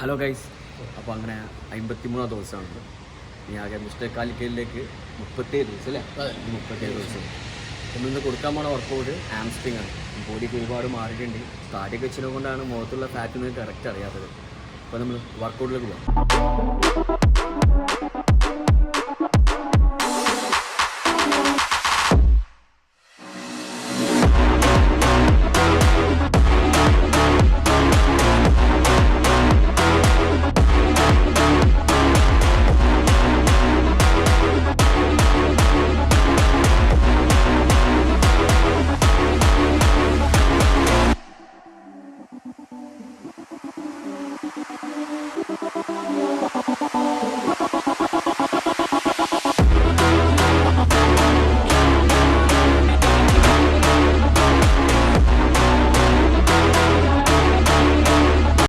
Hello guys, അപ്പോൾ അങ്ങനെ 53 ദിവസമാണ്. ഇനി ആകെ മിസ്റ്റർ കാലിക്കലിലേക്ക് 37 ദിവസം അല്ലേ? 37 ദിവസം. അപ്പം ഇന്ന് കൊടുക്കാൻ പോണ വർക്കൗട്ട് ആംസ്ട്രിങ് ആണ്. ബോഡിക്ക് ഒരുപാട് മാറിയിട്ടുണ്ട്. താടിയൊക്കെ വെച്ചത് കൊണ്ടാണ് മുഖത്തുള്ള ഫാറ്റ് കറക്റ്റ് അറിയാത്തത്. അപ്പോൾ നമ്മൾ വർക്കൗട്ടിലേക്ക് പോകാം.